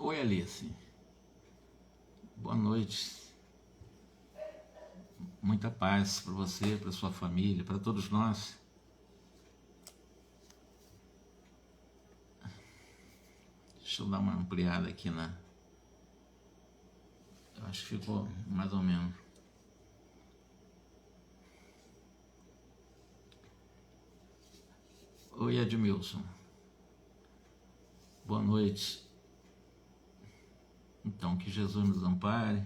Oi, Alice. Boa noite. Muita paz para você, para sua família, para todos nós. Deixa eu dar uma ampliada aqui na... Eu acho que ficou mais ou menos. Oi, Edmilson. Boa noite. Então, que Jesus nos ampare,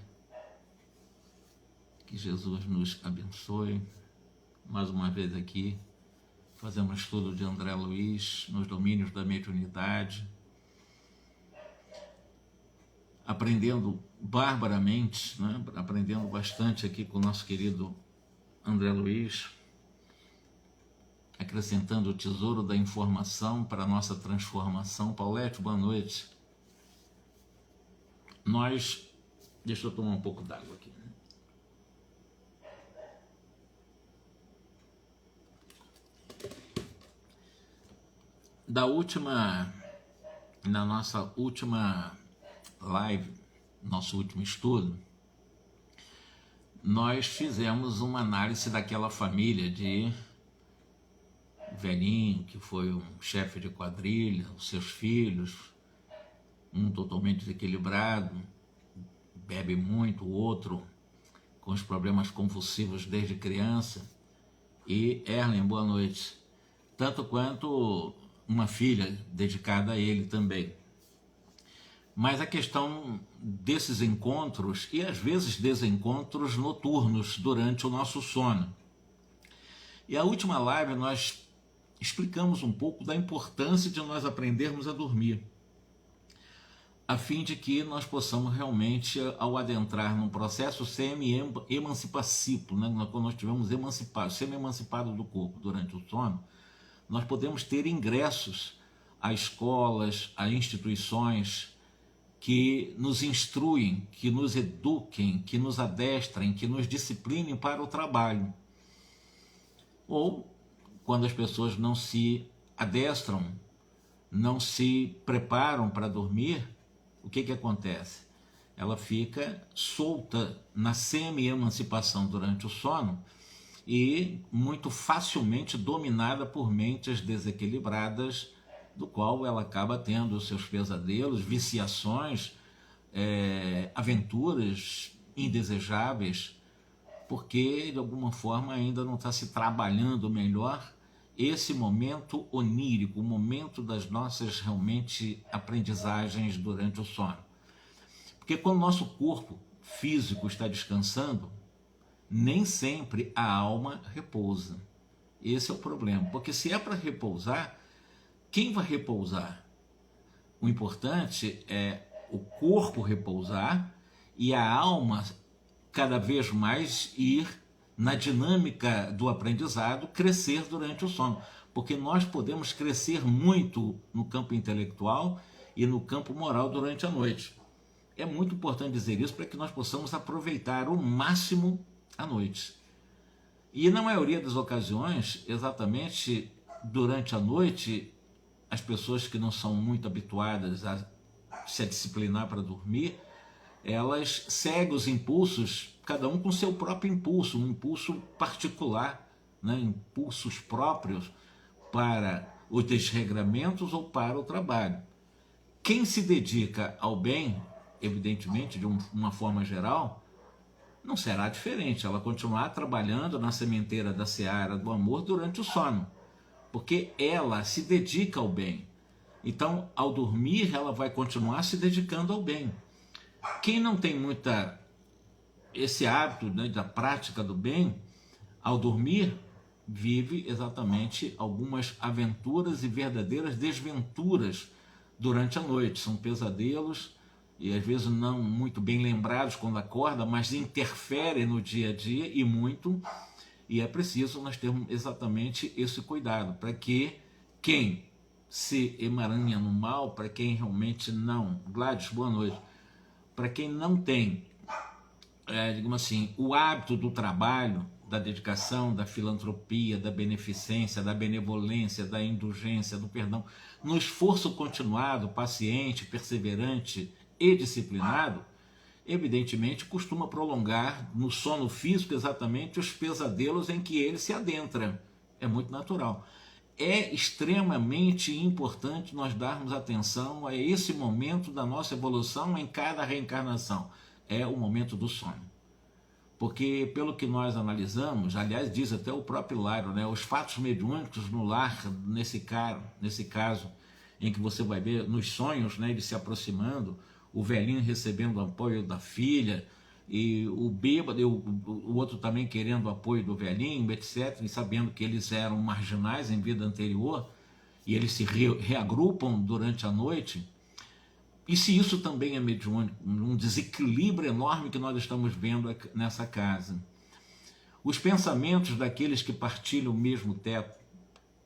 que Jesus nos abençoe. Mais uma vez aqui, fazendo um estudo de André Luiz, nos domínios da mediunidade, aprendendo barbaramente, né? Aprendendo bastante aqui com o nosso querido André Luiz, acrescentando o tesouro da informação para a nossa transformação. Paulete, boa noite. Deixa eu tomar um pouco d'água aqui. Na nossa última live, nosso último estudo, nós fizemos uma análise daquela família de velhinho, que foi um chefe de quadrilha, os seus filhos, um totalmente desequilibrado, bebe muito, o outro com os problemas convulsivos desde criança, e Erlen, boa noite, tanto quanto uma filha dedicada a ele também. Mas a questão desses encontros, e às vezes desencontros noturnos durante o nosso sono. E a última live nós explicamos um pouco da importância de nós aprendermos a dormir, a fim de que nós possamos realmente, ao adentrar num processo semi-emancipacível, né? Quando nós estivermos emancipados, semi-emancipados do corpo durante o sono, nós podemos ter ingressos a escolas, a instituições que nos instruem, que nos eduquem, que nos adestrem, que nos disciplinem para o trabalho. Ou, quando as pessoas não se adestram, não se preparam para dormir, o que acontece? Ela fica solta na semi-emancipação durante o sono e muito facilmente dominada por mentes desequilibradas, do qual ela acaba tendo os seus pesadelos, viciações, aventuras indesejáveis, porque de alguma forma ainda não está se trabalhando melhor esse momento onírico, o momento das nossas realmente aprendizagens durante o sono. Porque quando o nosso corpo físico está descansando, nem sempre a alma repousa. Esse é o problema, porque se é para repousar, quem vai repousar? O importante é o corpo repousar e a alma cada vez mais ir na dinâmica do aprendizado, crescer durante o sono. Porque nós podemos crescer muito no campo intelectual e no campo moral durante a noite. É muito importante dizer isso para que nós possamos aproveitar o máximo a noite. E na maioria das ocasiões, exatamente durante a noite, as pessoas que não são muito habituadas a se disciplinar para dormir, elas seguem os impulsos, cada um com seu próprio impulso, um impulso particular, né? Impulsos próprios para os desregramentos ou para o trabalho. Quem se dedica ao bem, evidentemente, de uma forma geral, não será diferente, ela continuará trabalhando na sementeira da seara do amor durante o sono, porque ela se dedica ao bem. Então, ao dormir, ela vai continuar se dedicando ao bem. Quem não tem esse hábito, né, da prática do bem, ao dormir, vive exatamente algumas aventuras e verdadeiras desventuras durante a noite. São pesadelos e às vezes não muito bem lembrados quando acorda, mas interferem no dia a dia e muito. E é preciso nós termos exatamente esse cuidado, para que quem se emaranha no mal, para quem realmente não... Gladys, boa noite. Para quem não tem, digamos assim, o hábito do trabalho, da dedicação, da filantropia, da beneficência, da benevolência, da indulgência, do perdão, no esforço continuado, paciente, perseverante e disciplinado, evidentemente costuma prolongar no sono físico exatamente os pesadelos em que ele se adentra. É muito natural. É extremamente importante nós darmos atenção a esse momento da nossa evolução em cada reencarnação. É o momento do sono. Porque, pelo que nós analisamos, aliás, diz até o próprio Hilário, né, os fatos mediúnicos no lar, nesse caso, em que você vai ver nos sonhos, né, ele se aproximando, o velhinho recebendo o apoio da filha, e o bêbado, e o outro também querendo o apoio do velhinho, etc., e sabendo que eles eram marginais em vida anterior, e eles se reagrupam durante a noite. E se isso também é mediúnico, um desequilíbrio enorme que nós estamos vendo nessa casa. Os pensamentos daqueles que partilham o mesmo teto,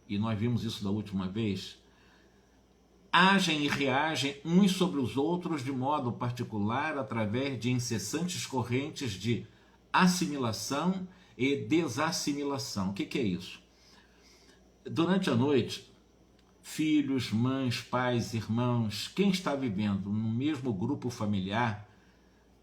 e nós vimos isso da última vez, agem e reagem uns sobre os outros de modo particular através de incessantes correntes de assimilação e desassimilação. O que é isso? Durante a noite, filhos, mães, pais, irmãos, quem está vivendo no mesmo grupo familiar,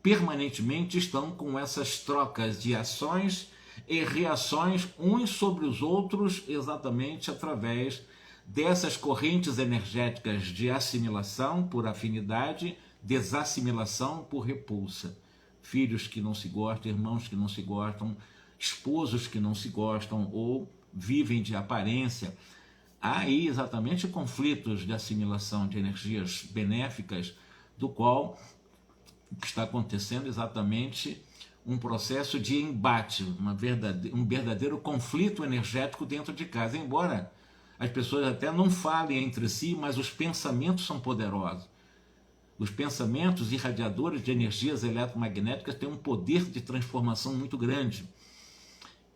permanentemente estão com essas trocas de ações e reações uns sobre os outros, exatamente através dessas correntes energéticas de assimilação por afinidade, desassimilação por repulsa. Filhos que não se gostam, irmãos que não se gostam, esposos que não se gostam ou vivem de aparência. Há aí exatamente conflitos de assimilação de energias benéficas, do qual está acontecendo exatamente um processo de embate, um verdadeiro conflito energético dentro de casa, embora as pessoas até não falem entre si, mas os pensamentos são poderosos. Os pensamentos irradiadores de energias eletromagnéticas têm um poder de transformação muito grande.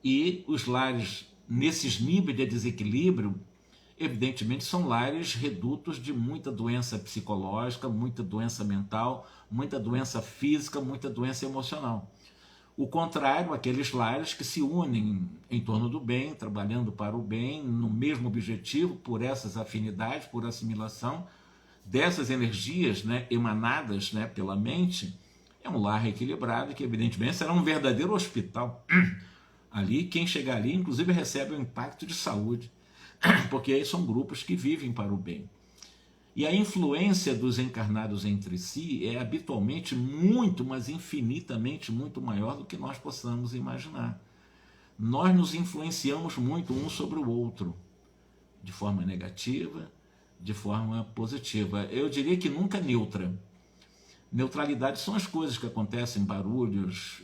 E os lares, nesses níveis de desequilíbrio, evidentemente são lares redutos de muita doença psicológica, muita doença mental, muita doença física, muita doença emocional. O contrário, aqueles lares que se unem em torno do bem, trabalhando para o bem, no mesmo objetivo, por essas afinidades, por assimilação dessas energias, né, emanadas, né, pela mente, é um lar equilibrado que evidentemente será um verdadeiro hospital. Ali, quem chegar ali, inclusive, recebe um impacto de saúde, porque aí são grupos que vivem para o bem. E a influência dos encarnados entre si é habitualmente muito, mas infinitamente muito maior do que nós possamos imaginar. Nós nos influenciamos muito um sobre o outro, de forma negativa, de forma positiva. Eu diria que nunca neutra. Neutralidade são as coisas que acontecem, barulhos,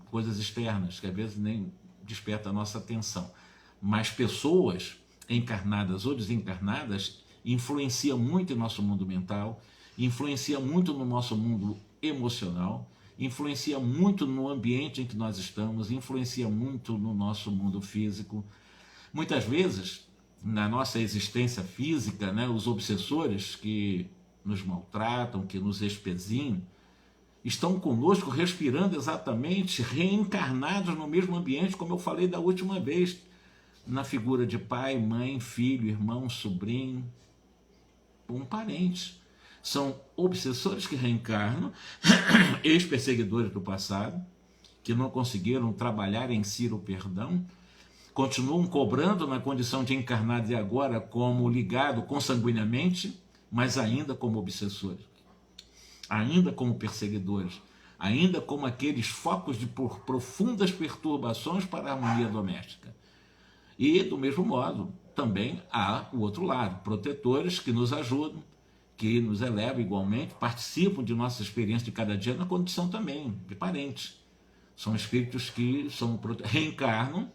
coisas externas, que às vezes nem despertam a nossa atenção. Mas pessoas encarnadas ou desencarnadas influencia muito em nosso mundo mental, influencia muito no nosso mundo emocional, influencia muito no ambiente em que nós estamos, influencia muito no nosso mundo físico. Muitas vezes, na nossa existência física, né, os obsessores que nos maltratam, que nos espezinham, estão conosco respirando exatamente, reencarnados no mesmo ambiente, como eu falei da última vez, na figura de pai, mãe, filho, irmão, sobrinho, um parente. São obsessores que reencarnam, ex-perseguidores do passado, que não conseguiram trabalhar em si o perdão, continuam cobrando na condição de encarnados e agora como ligado consanguinamente, mas ainda como obsessores, ainda como perseguidores, ainda como aqueles focos de profundas perturbações para a harmonia doméstica. E, do mesmo modo, também há o outro lado, protetores que nos ajudam, que nos elevam igualmente, participam de nossa experiência de cada dia na condição também de parentes. São espíritos que reencarnam,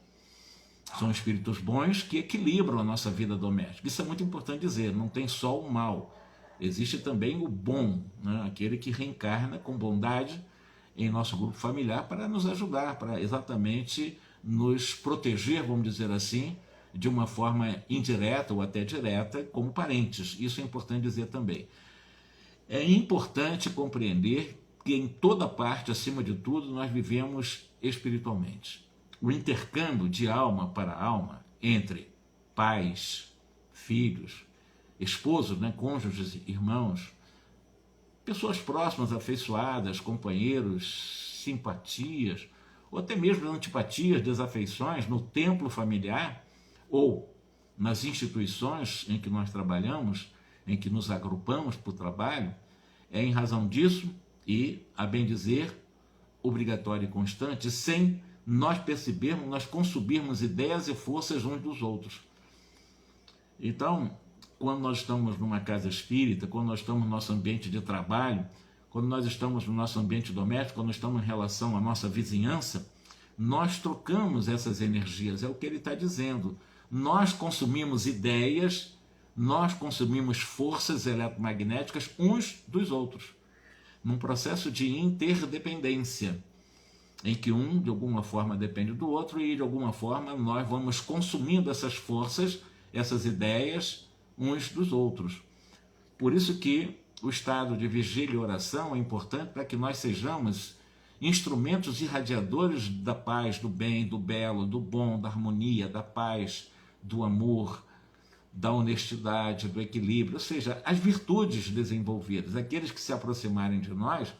são espíritos bons que equilibram a nossa vida doméstica. Isso é muito importante dizer, não tem só o mal, existe também o bom, né? Aquele que reencarna com bondade em nosso grupo familiar para nos ajudar, para exatamente nos proteger, vamos dizer assim, de uma forma indireta ou até direta, como parentes. Isso é importante dizer também. É importante compreender que em toda parte, acima de tudo, nós vivemos espiritualmente. O intercâmbio de alma para alma entre pais, filhos, esposos, né, cônjuges, irmãos, pessoas próximas, afeiçoadas, companheiros, simpatias, ou até mesmo antipatias, desafeições no templo familiar ou nas instituições em que nós trabalhamos, em que nos agrupamos para o trabalho, é em razão disso e, a bem dizer, obrigatório e constante, sem nós percebermos, nós consumirmos ideias e forças uns dos outros. Então, quando nós estamos numa casa espírita, quando nós estamos no nosso ambiente de trabalho, quando nós estamos no nosso ambiente doméstico, quando estamos em relação à nossa vizinhança, nós trocamos essas energias, é o que ele está dizendo. Nós consumimos ideias, nós consumimos forças eletromagnéticas uns dos outros, num processo de interdependência, em que um, de alguma forma, depende do outro e, de alguma forma, nós vamos consumindo essas forças, essas ideias, uns dos outros. Por isso que o estado de vigília e oração é importante para que nós sejamos instrumentos irradiadores da paz, do bem, do belo, do bom, da harmonia, da paz, do amor, da honestidade, do equilíbrio, ou seja, as virtudes desenvolvidas. Aqueles que se aproximarem de nós,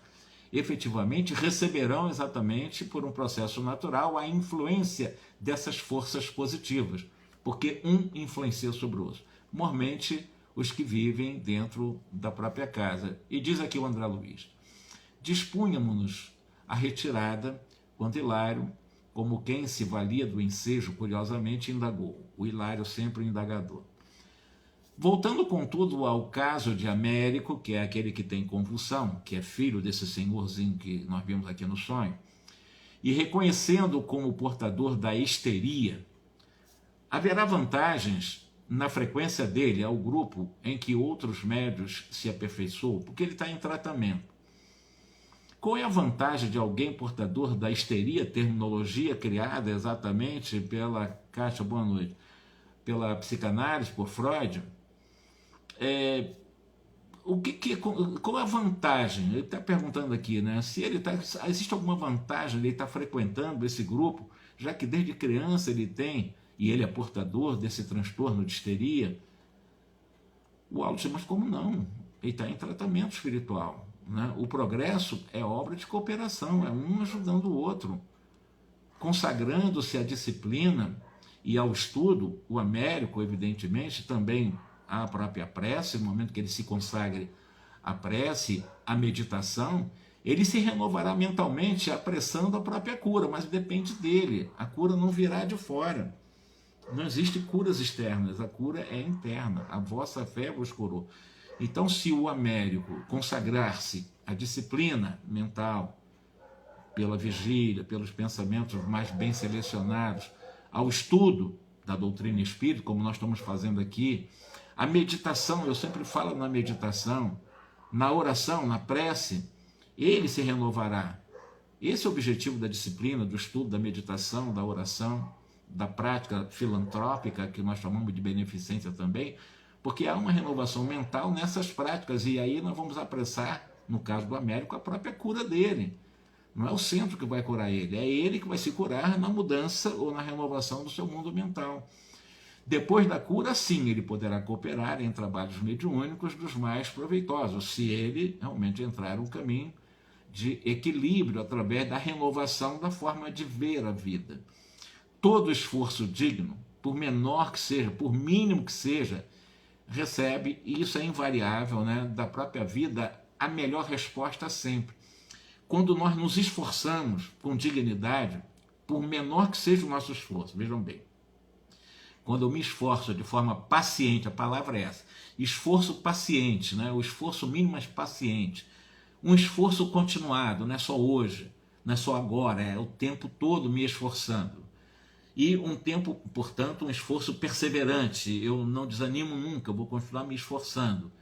efetivamente receberão exatamente por um processo natural a influência dessas forças positivas, porque um influencia sobre o outro. Mormente os que vivem dentro da própria casa. E diz aqui o André Luiz: dispunhamos-nos à retirada quando Hilário, como quem se valia do ensejo, curiosamente indagou. O Hilário sempre o indagador. Voltando, contudo, ao caso de Américo, que é aquele que tem convulsão, que é filho desse senhorzinho que nós vimos aqui no sonho, e reconhecendo como portador da histeria, haverá vantagens na frequência dele ao grupo em que outros médios se aperfeiçoam, porque ele está em tratamento. Qual é a vantagem de alguém portador da histeria, terminologia criada exatamente pela Kátia, boa noite, pela psicanálise, por Freud? Qual é a vantagem? Ele está perguntando aqui, né? Se ele existe alguma vantagem de ele estar frequentando esse grupo, já que desde criança ele tem, e ele é portador desse transtorno de histeria? O Aldo diz, mas como não? Ele está em tratamento espiritual, né? O progresso é obra de cooperação, é um ajudando o outro, consagrando-se à disciplina e ao estudo. O Américo, evidentemente, também a própria prece, no momento que ele se consagre à prece, à meditação, ele se renovará mentalmente apressando a própria cura, mas depende dele. A cura não virá de fora. Não existe curas externas, a cura é interna. A vossa fé vos curou. Então, se o Américo consagrar-se à disciplina mental, pela vigília, pelos pensamentos mais bem selecionados, ao estudo da doutrina espírita, como nós estamos fazendo aqui, a meditação, eu sempre falo na meditação, na oração, na prece, ele se renovará. Esse é o objetivo da disciplina, do estudo, da meditação, da oração, da prática filantrópica, que nós chamamos de beneficência também, porque há uma renovação mental nessas práticas, e aí nós vamos apressar, no caso do Américo, a própria cura dele. Não é o centro que vai curar ele, é ele que vai se curar na mudança ou na renovação do seu mundo mental. Depois da cura, sim, ele poderá cooperar em trabalhos mediúnicos dos mais proveitosos, se ele realmente entrar no caminho de equilíbrio através da renovação da forma de ver a vida. Todo esforço digno, por menor que seja, por mínimo que seja, recebe, e isso é invariável, né, da própria vida, a melhor resposta sempre. Quando nós nos esforçamos com dignidade, por menor que seja o nosso esforço, vejam bem, quando eu me esforço de forma paciente, a palavra é essa, esforço paciente, né? O esforço mínimo, mas paciente, um esforço continuado, não é só hoje, não é só agora, é o tempo todo me esforçando, e um tempo, portanto, um esforço perseverante, eu não desanimo nunca, eu vou continuar me esforçando,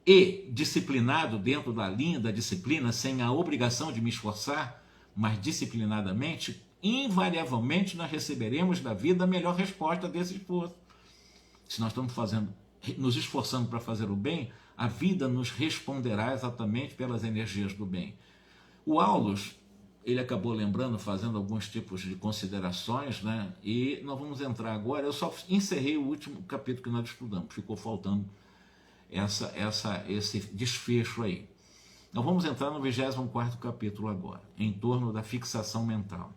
e disciplinado dentro da linha da disciplina, sem a obrigação de me esforçar, mas disciplinadamente, invariavelmente nós receberemos da vida a melhor resposta desse esforço. Se nós estamos nos esforçando para fazer o bem, a vida nos responderá exatamente pelas energias do bem. O Aulus, ele acabou lembrando, fazendo alguns tipos de considerações, né? E nós vamos entrar agora, eu só encerrei o último capítulo que nós estudamos, ficou faltando esse desfecho aí. Nós vamos entrar no 24º capítulo agora, em torno da fixação mental.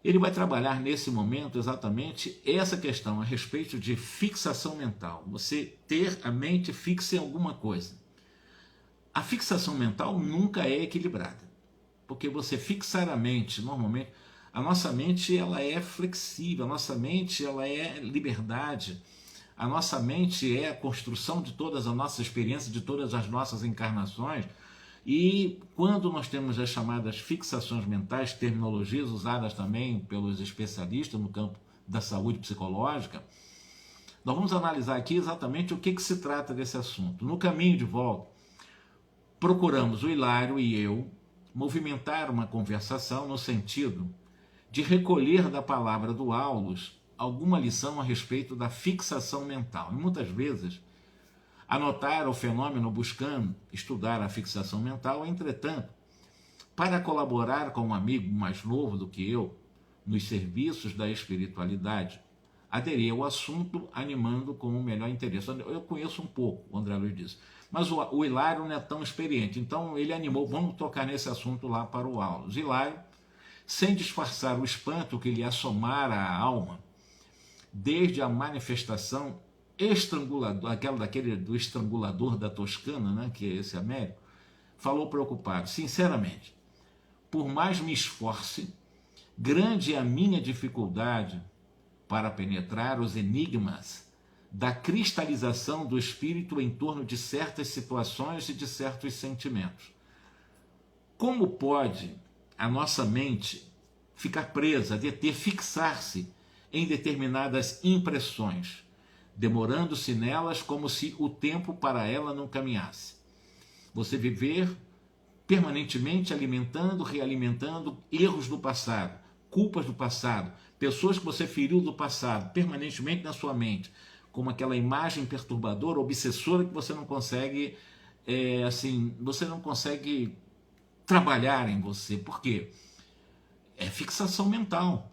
Ele vai trabalhar nesse momento exatamente essa questão a respeito de fixação mental. Você ter a mente fixa em alguma coisa. A fixação mental nunca é equilibrada, porque você fixar a mente, normalmente, a nossa mente ela é flexível, a nossa mente ela é liberdade, a nossa mente é a construção de todas as nossas experiências, de todas as nossas encarnações. E quando nós temos as chamadas fixações mentais, terminologias usadas também pelos especialistas no campo da saúde psicológica, nós vamos analisar aqui exatamente o que se trata desse assunto. No caminho de volta, procuramos, o Hilário e eu, movimentar uma conversação no sentido de recolher da palavra do Aulus alguma lição a respeito da fixação mental. E muitas vezes, anotar o fenômeno buscando estudar a fixação mental, entretanto, para colaborar com um amigo mais novo do que eu, nos serviços da espiritualidade, aderi ao assunto animando com o melhor interesse. Eu conheço um pouco, o André Luiz disse, mas o Hilário não é tão experiente, então ele animou, vamos tocar nesse assunto lá para o Aulus. Hilário, sem disfarçar o espanto que lhe assomara à alma, desde a manifestação estrangulador, do estrangulador da Toscana, né, que é esse Américo, falou preocupado, sinceramente, por mais me esforce, grande é a minha dificuldade para penetrar os enigmas da cristalização do espírito em torno de certas situações e de certos sentimentos. Como pode a nossa mente ficar presa, deter, fixar-se em determinadas impressões, demorando-se nelas como se o tempo para ela não caminhasse? Você viver permanentemente alimentando, realimentando erros do passado, culpas do passado, pessoas que você feriu do passado, permanentemente na sua mente, como aquela imagem perturbadora, obsessora que você não consegue, você não consegue trabalhar em você. Por quê? É fixação mental.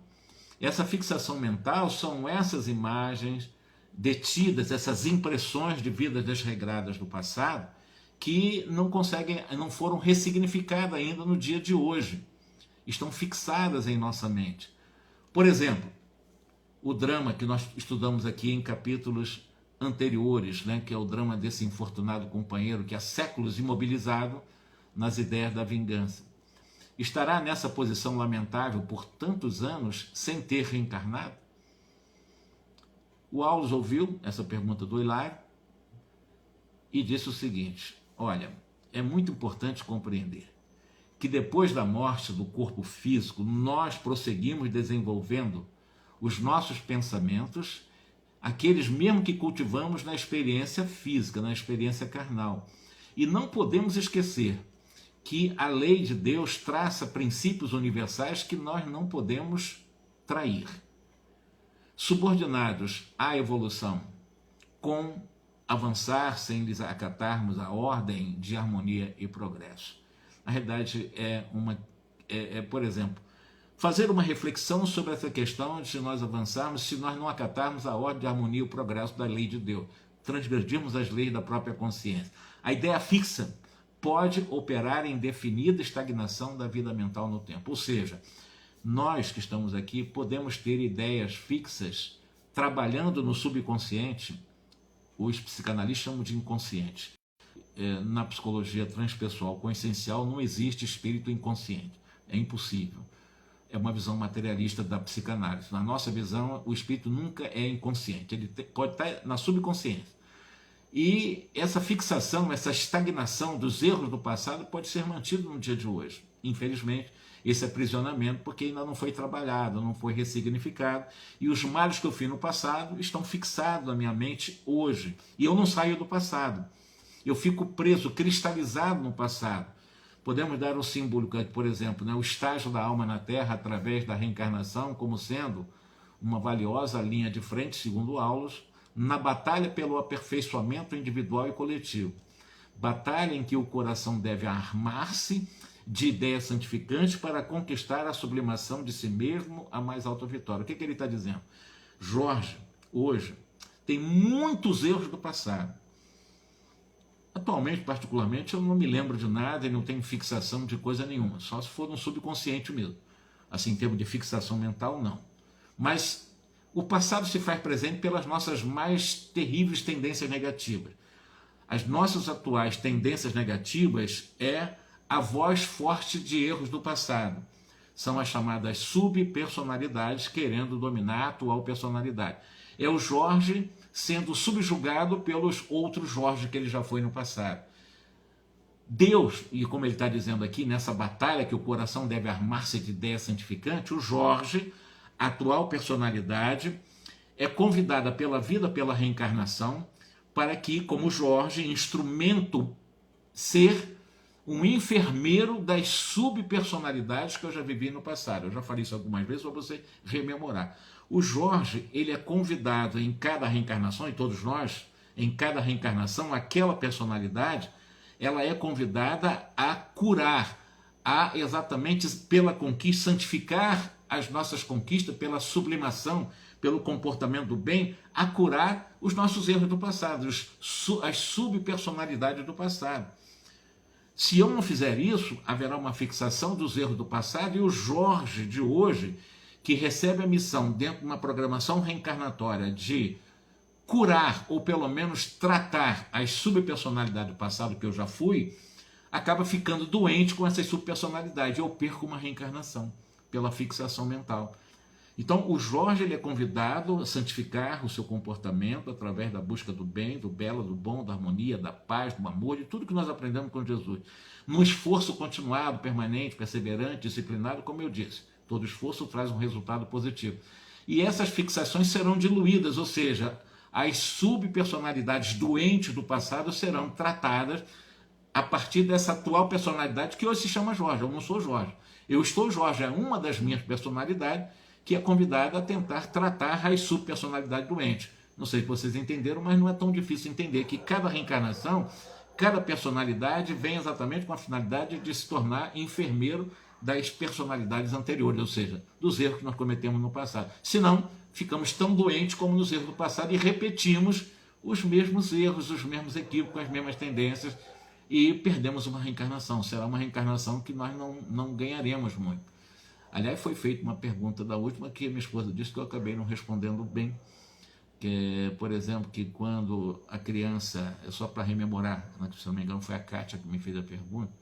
Essa fixação mental são essas imagens detidas, essas impressões de vidas desregradas do passado, que não foram ressignificadas ainda no dia de hoje. Estão fixadas em nossa mente. Por exemplo, o drama que nós estudamos aqui em capítulos anteriores, né, que é o drama desse infortunado companheiro que há séculos imobilizado nas ideias da vingança. Estará nessa posição lamentável por tantos anos sem ter reencarnado? O Aulus ouviu essa pergunta do Hilário e disse o seguinte: olha, é muito importante compreender que depois da morte do corpo físico, nós prosseguimos desenvolvendo os nossos pensamentos, aqueles mesmo que cultivamos na experiência física, na experiência carnal. E não podemos esquecer que a lei de Deus traça princípios universais que nós não podemos trair, subordinados à evolução, com avançar sem lhes acatarmos a ordem de harmonia e progresso. Na realidade, por exemplo, fazer uma reflexão sobre essa questão de nós avançarmos se nós não acatarmos a ordem de harmonia e o progresso da lei de Deus, transgredirmos as leis da própria consciência. A ideia fixa pode operar em definida estagnação da vida mental no tempo. Ou seja, nós que estamos aqui podemos ter ideias fixas trabalhando no subconsciente, os psicanalistas chamam de inconsciente. Na psicologia transpessoal consciencial não existe espírito inconsciente, é impossível. É uma visão materialista da psicanálise. Na nossa visão, o espírito nunca é inconsciente, ele pode estar na subconsciência. E essa fixação, essa estagnação dos erros do passado pode ser mantida no dia de hoje. Infelizmente, esse aprisionamento, porque ainda não foi trabalhado, não foi ressignificado, e os males que eu fiz no passado estão fixados na minha mente hoje. E eu não saio do passado. Eu fico preso, cristalizado no passado. Podemos dar um símbolo, por exemplo, o estágio da alma na Terra através da reencarnação como sendo uma valiosa linha de frente, segundo Aulus, na batalha pelo aperfeiçoamento individual e coletivo. Batalha em que o coração deve armar-se de ideias santificantes para conquistar a sublimação de si mesmo a mais alta vitória. O que ele está dizendo? Jorge, hoje, tem muitos erros do passado. Atualmente, particularmente, eu não me lembro de nada e não tenho fixação de coisa nenhuma, só se for no subconsciente mesmo. Assim, em termos de fixação mental, não. Mas o passado se faz presente pelas nossas mais terríveis tendências negativas. As nossas atuais tendências negativas é a voz forte de erros do passado. São as chamadas subpersonalidades querendo dominar a atual personalidade. É o Jorge sendo subjugado pelos outros Jorge que ele já foi no passado. Deus, e como ele está dizendo aqui, nessa batalha que o coração deve armar-se de ideia santificante, o Jorge, a atual personalidade, é convidada pela vida, pela reencarnação, para que, como Jorge, instrumento, ser um enfermeiro das subpersonalidades que eu já vivi no passado. Eu já falei isso algumas vezes para você rememorar. O Jorge, ele é convidado em cada reencarnação, e todos nós, em cada reencarnação, aquela personalidade, ela é convidada a curar, a exatamente pela conquista, santificar as nossas conquistas, pela sublimação, pelo comportamento do bem, a curar os nossos erros do passado, as subpersonalidades do passado. Se eu não fizer isso, haverá uma fixação dos erros do passado, e o Jorge de hoje, que recebe a missão dentro de uma programação reencarnatória de curar, ou pelo menos tratar as subpersonalidades do passado que eu já fui, acaba ficando doente com essas subpersonalidades. Eu perco uma reencarnação pela fixação mental. Então, o Jorge, ele é convidado a santificar o seu comportamento através da busca do bem, do belo, do bom, da harmonia, da paz, do amor, de tudo que nós aprendemos com Jesus. Num esforço continuado, permanente, perseverante, disciplinado, como eu disse. Todo esforço traz um resultado positivo. E essas fixações serão diluídas, ou seja, as subpersonalidades doentes do passado serão tratadas a partir dessa atual personalidade que hoje se chama Jorge. Eu não sou Jorge. Eu estou Jorge, é uma das minhas personalidades que é convidada a tentar tratar as subpersonalidades doentes. Não sei se vocês entenderam, mas não é tão difícil entender que cada reencarnação, cada personalidade vem exatamente com a finalidade de se tornar enfermeiro das personalidades anteriores, ou seja, dos erros que nós cometemos no passado. Senão, ficamos tão doentes como nos erros do passado e repetimos os mesmos erros, os mesmos equívocos, as mesmas tendências, e perdemos uma reencarnação. Será uma reencarnação que nós não ganharemos muito. Aliás, foi feita uma pergunta da última que minha esposa disse que eu acabei não respondendo bem, que é, por exemplo, que quando a criança, é só para rememorar, se não me engano foi a Kátia que me fez a pergunta,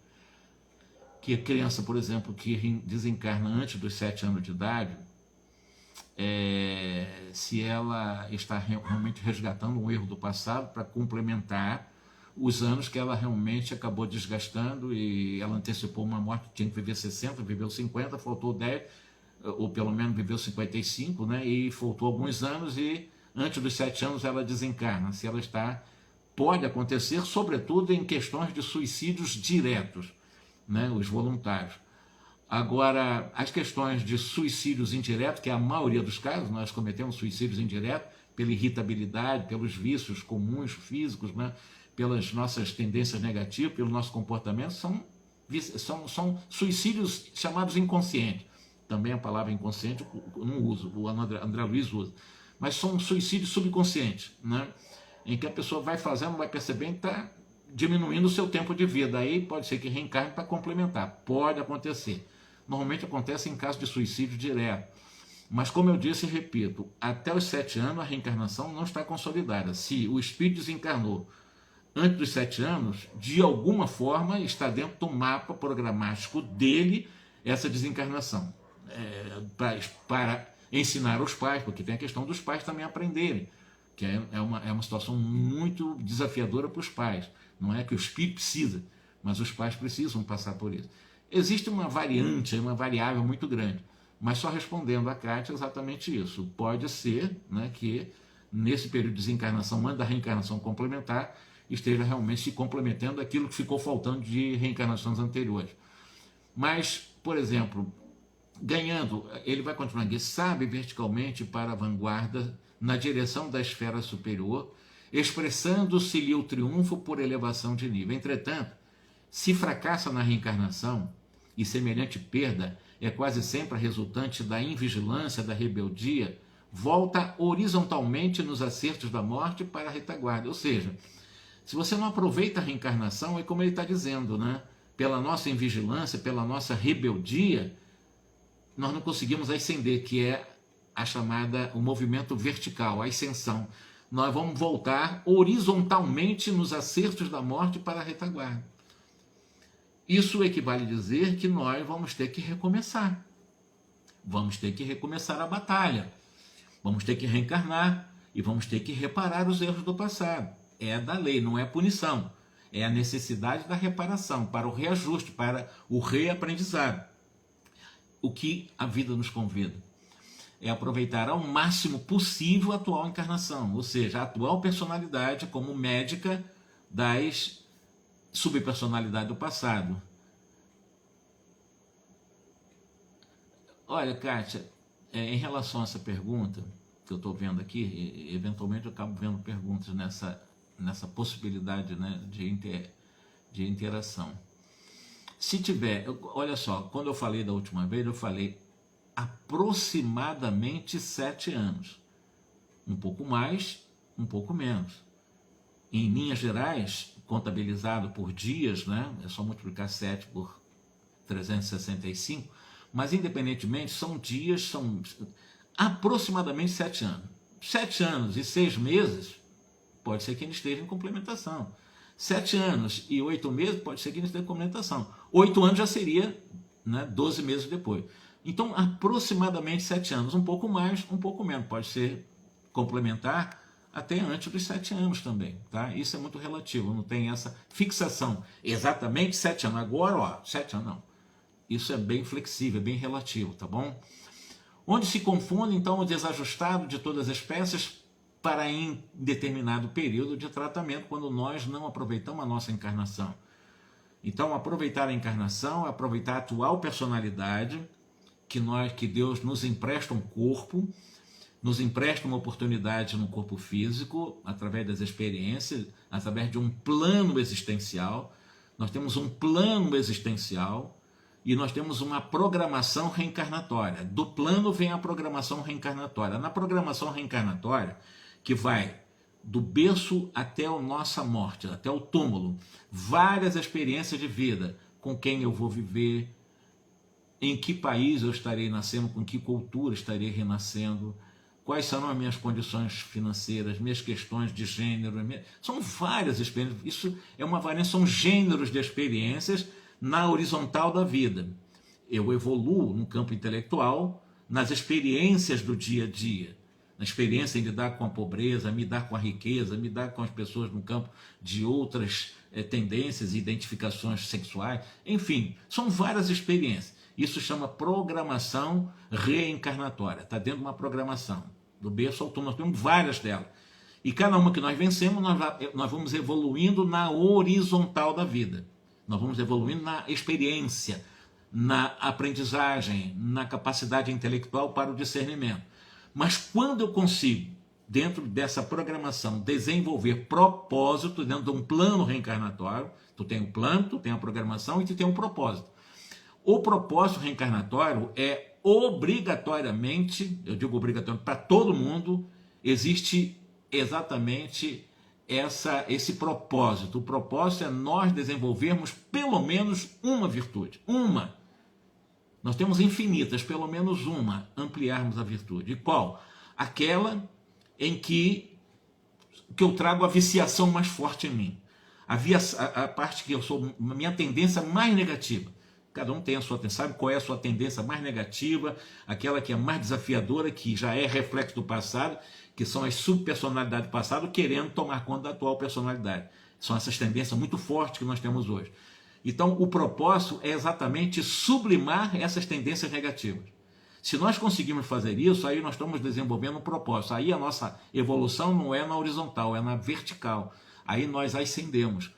que a criança, por exemplo, que desencarna antes dos 7 anos de idade, se ela está realmente resgatando um erro do passado para complementar os anos que ela realmente acabou desgastando, e ela antecipou uma morte, tinha que viver 60, viveu 50, faltou 10, ou pelo menos viveu 55, né? E faltou alguns anos, e antes dos 7 anos ela desencarna. Se ela está, pode acontecer, sobretudo em questões de suicídios diretos, né? Os voluntários. Agora, as questões de suicídios indiretos, que é a maioria dos casos, nós cometemos suicídios indiretos pela irritabilidade, pelos vícios comuns físicos, né? Pelas nossas tendências negativas, pelo nosso comportamento, são suicídios chamados inconscientes. Também a palavra inconsciente eu não uso, o André Luiz usa. Mas são suicídios subconscientes, né? Em que a pessoa vai fazendo, vai percebendo que está diminuindo o seu tempo de vida. Aí pode ser que reencarne para complementar. Pode acontecer. Normalmente acontece em caso de suicídio direto. Mas como eu disse e repito, até os 7 anos a reencarnação não está consolidada. Se o espírito desencarnou antes dos 7 anos, de alguma forma está dentro do mapa programático dele essa desencarnação. Para ensinar aos pais, porque tem a questão dos pais também aprenderem, que é uma situação muito desafiadora para os pais. Não é que o espírito precisa, mas os pais precisam passar por isso. Existe uma variante, uma variável muito grande, mas só respondendo a Kátia exatamente isso. Pode ser, né, que nesse período de desencarnação, antes da reencarnação complementar, esteja realmente se complementando aquilo que ficou faltando de reencarnações anteriores. Mas, por exemplo, ganhando, ele vai continuar aqui, sabe verticalmente para a vanguarda, na direção da esfera superior, expressando-se-lhe o triunfo por elevação de nível. Entretanto, se fracassa na reencarnação, e semelhante perda é quase sempre a resultante da invigilância, da rebeldia, volta horizontalmente nos acertos da morte para a retaguarda. Ou seja, Se você não aproveita a reencarnação, é como ele está dizendo, né? Pela nossa invigilância, pela nossa rebeldia, nós não conseguimos ascender, que é a chamada, o movimento vertical, a ascensão. Nós vamos voltar horizontalmente nos acertos da morte para a retaguarda. Isso equivale a dizer que nós vamos ter que recomeçar. Vamos ter que recomeçar a batalha. Vamos ter que reencarnar e vamos ter que reparar os erros do passado. É da lei, não é punição. É a necessidade da reparação, para o reajuste, para o reaprendizado. O que a vida nos convida é aproveitar ao máximo possível a atual encarnação, ou seja, a atual personalidade como médica das subpersonalidades do passado. Olha, Kátia, em relação a essa pergunta que eu estou vendo aqui, eventualmente eu acabo vendo perguntas nessa possibilidade, né, de interação. Se tiver, olha só, quando eu falei da última vez, eu falei aproximadamente 7 anos. Um pouco mais, um pouco menos. Em linhas gerais, contabilizado por dias, né, é só multiplicar 7 por 365, mas independentemente, são dias, são aproximadamente 7 anos. 7 anos e 6 meses, pode ser que ele esteja em complementação. 7 anos e 8 meses, pode ser que ele esteja em complementação. 8 anos já seria, né, 12 meses depois. Então, aproximadamente 7 anos, um pouco mais, um pouco menos. Pode ser complementar até antes dos 7 anos também, tá? Isso é muito relativo, não tem essa fixação. Exatamente 7 anos. Agora, ó, 7 anos, não. Isso é bem flexível, é bem relativo, tá bom? Onde se confunde, então, o desajustado de todas as peças para em determinado período de tratamento, quando nós não aproveitamos a nossa encarnação. Então, aproveitar a encarnação, aproveitar a atual personalidade, que Deus nos empresta um corpo, nos empresta uma oportunidade no corpo físico, através das experiências, através de um plano existencial. Nós temos um plano existencial e nós temos uma programação reencarnatória. Do plano vem a programação reencarnatória. Na programação reencarnatória, que vai do berço até a nossa morte, até o túmulo, várias experiências de vida, com quem eu vou viver, em que país eu estarei nascendo, com que cultura estarei renascendo, quais serão as minhas condições financeiras, minhas questões de gênero. São várias experiências, isso é uma variação, são gêneros de experiências na horizontal da vida. Eu evoluo no campo intelectual, nas experiências do dia a dia, na experiência em lidar com a pobreza, me dar com a riqueza, me dar com as pessoas no campo de outras tendências e identificações sexuais, enfim, são várias experiências. Isso chama programação reencarnatória, está dentro de uma programação, do berço ao túmulo, nós temos várias delas. E cada uma que nós vencemos, nós vamos evoluindo na horizontal da vida, nós vamos evoluindo na experiência, na aprendizagem, na capacidade intelectual para o discernimento. Mas quando eu consigo, dentro dessa programação, desenvolver propósito, dentro de um plano reencarnatório, tu tem o plano, tu tem a programação e tu tem um propósito. O propósito reencarnatório é obrigatoriamente, eu digo obrigatoriamente para todo mundo, existe exatamente esse propósito. O propósito é nós desenvolvermos pelo menos uma virtude, uma. Nós temos infinitas, pelo menos uma, ampliarmos a virtude. E qual? Aquela em que eu trago a viciação mais forte em mim. A parte que eu sou, a minha tendência mais negativa. Cada um tem a sua tendência, sabe qual é a sua tendência mais negativa, aquela que é mais desafiadora, que já é reflexo do passado, que são as subpersonalidades do passado querendo tomar conta da atual personalidade. São essas tendências muito fortes que nós temos hoje. Então, o propósito é exatamente sublimar essas tendências negativas. Se nós conseguirmos fazer isso, aí nós estamos desenvolvendo um propósito. Aí a nossa evolução não é na horizontal, é na vertical. Aí nós ascendemos.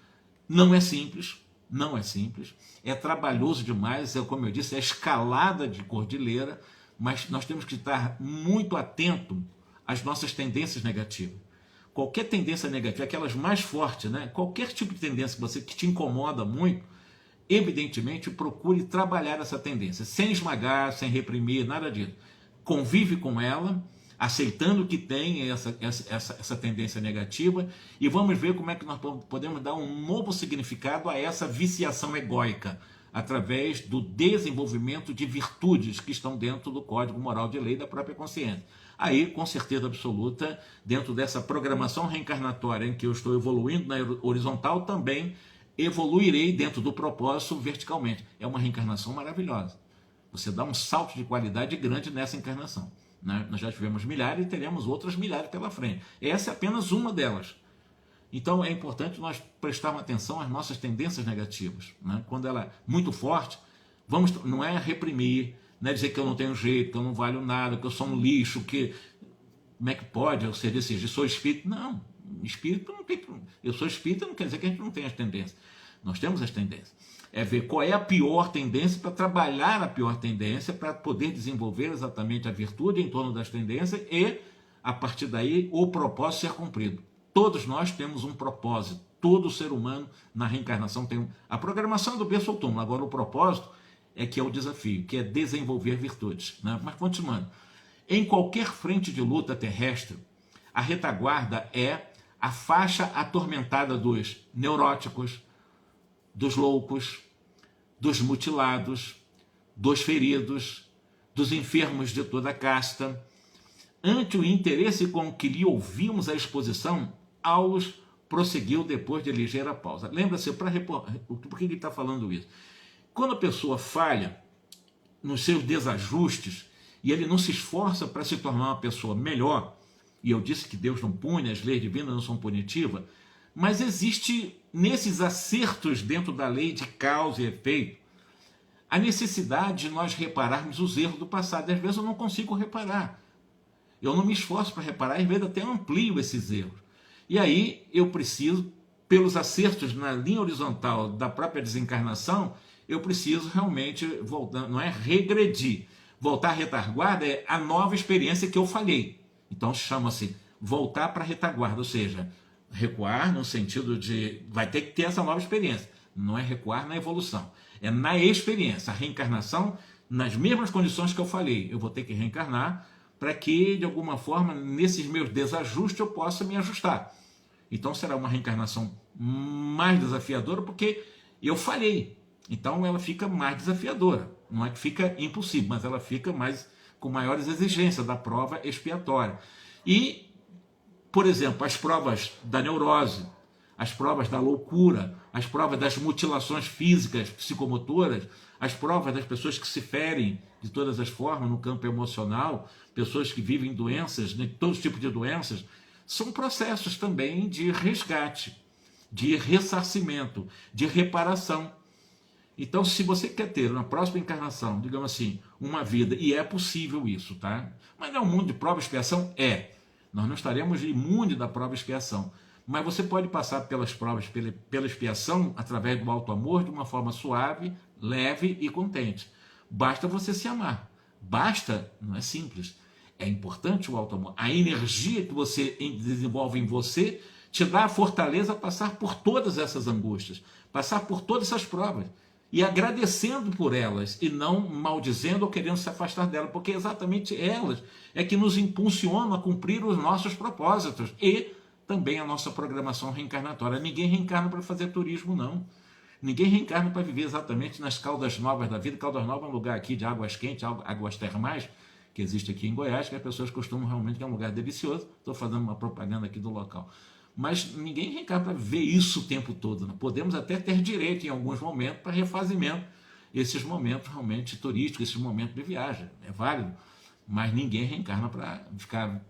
Não é simples, não é simples. É trabalhoso demais, como eu disse, é escalada de cordilheira, mas nós temos que estar muito atento às nossas tendências negativas. Qualquer tendência negativa, aquelas mais fortes, né? Qualquer tipo de tendência que te incomoda muito, evidentemente procure trabalhar essa tendência, sem esmagar, sem reprimir, nada disso. Convive com ela, aceitando que tem essa tendência negativa, e vamos ver como é que nós podemos dar um novo significado a essa viciação egóica, através do desenvolvimento de virtudes que estão dentro do código moral de lei da própria consciência. Aí, com certeza absoluta, dentro dessa programação reencarnatória em que eu estou evoluindo na horizontal, também evoluirei dentro do propósito verticalmente. É uma reencarnação maravilhosa. Você dá um salto de qualidade grande nessa encarnação. Nós já tivemos milhares e teremos outras milhares pela frente. Essa é apenas uma delas. Então é importante nós prestarmos atenção às nossas tendências negativas. Quando ela é muito forte, não é reprimir, não é dizer que eu não tenho jeito, que eu não valho nada, que eu sou um lixo, que como é que pode eu ser desse jeito? Eu sou espírito? Não, espírito não tem. Eu sou espírito não quer dizer que a gente não tem as tendências. Nós temos as tendências. É ver qual é a pior tendência para trabalhar a pior tendência, para poder desenvolver exatamente a virtude em torno das tendências e, a partir daí, o propósito ser cumprido. Todos nós temos um propósito. Todo ser humano na reencarnação tem a programação do berço ao túmulo. Agora, o propósito é que é o desafio, que é desenvolver virtudes. Mas, continuando, em qualquer frente de luta terrestre, a retaguarda é a faixa atormentada dos neuróticos, dos loucos, dos mutilados, dos feridos, dos enfermos de toda a casta. Ante o interesse com que lhe ouvimos a exposição, Aulus prosseguiu depois de ligeira pausa. Lembra-se, por que ele está falando isso? Quando a pessoa falha nos seus desajustes e ele não se esforça para se tornar uma pessoa melhor, e eu disse que Deus não pune, as leis divinas não são punitivas, mas existe nesses acertos dentro da lei de causa e efeito a necessidade de nós repararmos os erros do passado. E às vezes eu não consigo reparar. Eu não me esforço para reparar, às vezes até amplio esses erros. E aí eu preciso, pelos acertos na linha horizontal da própria desencarnação, eu preciso realmente voltar, não é regredir. Voltar à retaguarda é a nova experiência que eu falhei. Então chama-se voltar para a retaguarda, ou seja, recuar no sentido de vai ter que ter essa nova experiência. Não é recuar na evolução, é na experiência. A reencarnação, nas mesmas condições que eu falei, eu vou ter que reencarnar para que, de alguma forma, nesses meus desajustes eu possa me ajustar. Então será uma reencarnação mais desafiadora porque eu falhei. Então ela fica mais desafiadora. Não é que fica impossível, mas ela fica com maiores exigências da prova expiatória. E, por exemplo, as provas da neurose, as provas da loucura, as provas das mutilações físicas, psicomotoras, as provas das pessoas que se ferem de todas as formas no campo emocional, pessoas que vivem doenças, todo tipo de doenças, são processos também de resgate, de ressarcimento, de reparação. Então, se você quer ter na próxima encarnação, digamos assim, uma vida, e é possível isso, tá? Mas não é um mundo de prova e expiação? É. Nós não estaremos imunes da prova e expiação. Mas você pode passar pelas provas, pela expiação, através do alto amor, de uma forma suave, leve e contente. Basta você se amar. Basta, não é simples. É importante o alto amor. A energia que você desenvolve em você te dá a fortaleza a passar por todas essas angústias, passar por todas essas provas. E agradecendo por elas, e não maldizendo ou querendo se afastar delas, porque exatamente elas é que nos impulsionam a cumprir os nossos propósitos e também a nossa programação reencarnatória. Ninguém reencarna para fazer turismo, não. Ninguém reencarna para viver exatamente nas Caldas Novas da vida. Caldas Novas é um lugar aqui de águas quentes, águas termais, que existe aqui em Goiás, que as pessoas costumam realmente, que é um lugar delicioso. Estou fazendo uma propaganda aqui do local. Mas ninguém reencarna para ver isso o tempo todo. Né? Podemos até ter direito em alguns momentos para refazimento, esses momentos realmente turísticos, esses momentos de viagem. É válido, mas ninguém reencarna para ficar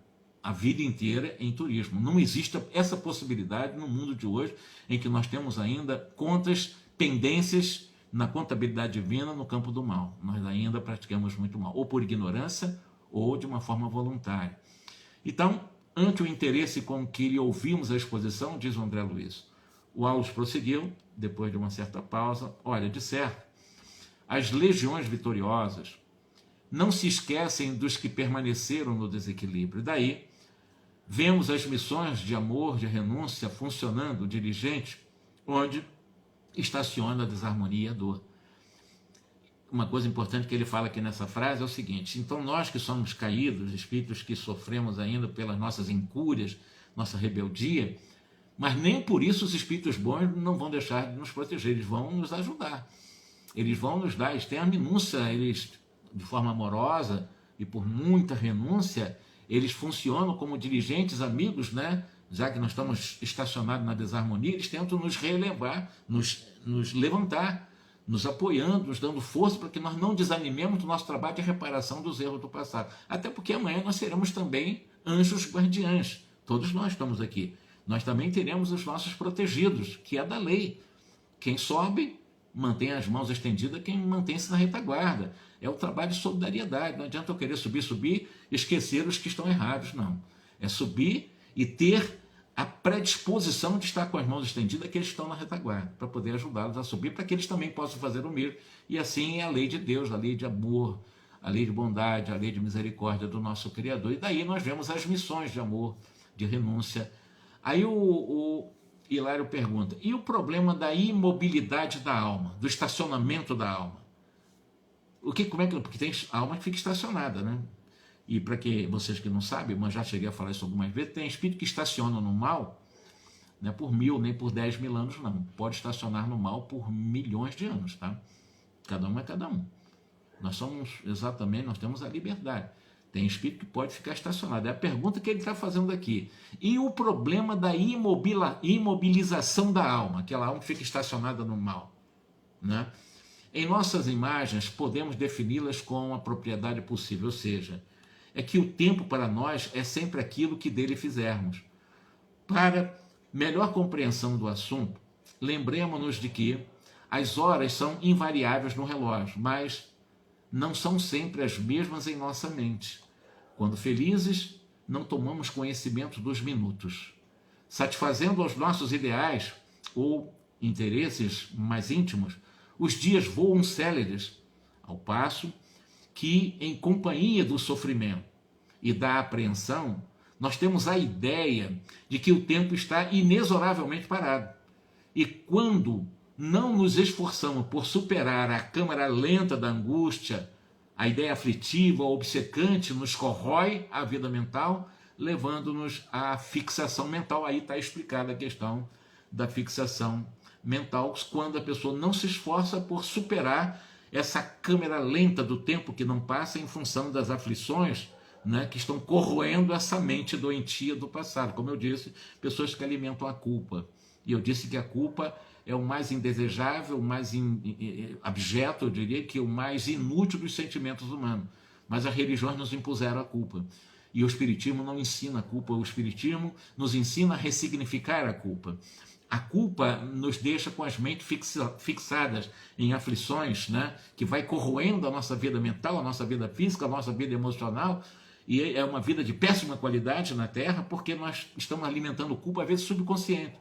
a vida inteira em turismo. Não existe essa possibilidade no mundo de hoje, em que nós temos ainda contas, pendências na contabilidade divina no campo do mal. Nós ainda praticamos muito mal, ou por ignorância, ou de uma forma voluntária. Então, ante o interesse com que lhe ouvimos a exposição, diz o André Luiz, o Aulus prosseguiu, depois de uma certa pausa, olha, de certo, as legiões vitoriosas não se esquecem dos que permaneceram no desequilíbrio. Daí, vemos as missões de amor, de renúncia funcionando diligente, onde estaciona a desarmonia e a dor. uma coisa importante que ele fala aqui nessa frase é o seguinte: então nós que somos caídos, espíritos que sofremos ainda pelas nossas incúrias, nossa rebeldia, mas nem por isso os espíritos bons não vão deixar de nos proteger, eles vão nos ajudar, eles vão nos dar, eles têm a minúcia, eles, de forma amorosa e por muita renúncia, eles funcionam como dirigentes amigos, né? Já que nós estamos estacionados na desarmonia, eles tentam nos relevar, nos levantar, nos apoiando, nos dando força para que nós não desanimemos do nosso trabalho de reparação dos erros do passado. Até porque amanhã nós seremos também anjos guardiães. Todos nós estamos aqui. Nós também teremos os nossos protegidos, que é da lei. Quem sobe, mantém as mãos estendidas, quem mantém-se na retaguarda. É o trabalho de solidariedade. Não adianta eu querer subir, esquecer os que estão errados, não. É subir e ter a predisposição de estar com as mãos estendidas aqueles que estão na retaguarda, para poder ajudá-los a subir, para que eles também possam fazer o mesmo. E assim é a lei de Deus, a lei de amor, a lei de bondade, a lei de misericórdia do nosso Criador. E daí nós vemos as missões de amor, de renúncia. Aí o Hilário pergunta: e o problema da imobilidade da alma, do estacionamento da alma? Como é que, porque tem alma que fica estacionada, né? E para que vocês que não sabem, mas já cheguei a falar isso algumas vezes, tem espírito que estaciona no mal, não é por 1000 nem por 10.000 anos, não. Pode estacionar no mal por milhões de anos, tá? Cada um é cada um. Nós somos exatamente, nós temos a liberdade. Tem espírito que pode ficar estacionado. É a pergunta que ele está fazendo aqui. E o problema da imobilização da alma, aquela alma que fica estacionada no mal, né? Em nossas imagens, podemos defini-las com a propriedade possível, ou seja, é que o tempo para nós é sempre aquilo que dele fizermos. Para melhor compreensão do assunto, lembremos-nos de que as horas são invariáveis no relógio, mas não são sempre as mesmas em nossa mente. Quando felizes, não tomamos conhecimento dos minutos. Satisfazendo aos nossos ideais ou interesses mais íntimos, os dias voam céleres, ao passo que, em companhia do sofrimento e da apreensão, nós temos a ideia de que o tempo está inexoravelmente parado. E quando não nos esforçamos por superar a câmara lenta da angústia, a ideia aflitiva, obcecante, nos corrói a vida mental, levando-nos à fixação mental. Aí está explicada a questão da fixação mental, quando a pessoa não se esforça por superar essa câmera lenta do tempo que não passa em função das aflições, né, que estão corroendo essa mente doentia do passado. Como eu disse, pessoas que alimentam a culpa. E eu disse que a culpa é o mais indesejável, o mais abjeto, eu diria, que o mais inútil dos sentimentos humanos. Mas as religiões nos impuseram a culpa. E o Espiritismo não ensina a culpa, o Espiritismo nos ensina a ressignificar a culpa. A culpa nos deixa com as mentes fixadas em aflições, né, que vai corroendo a nossa vida mental, a nossa vida física, a nossa vida emocional, e é uma vida de péssima qualidade na Terra, porque nós estamos alimentando culpa, às vezes subconsciente.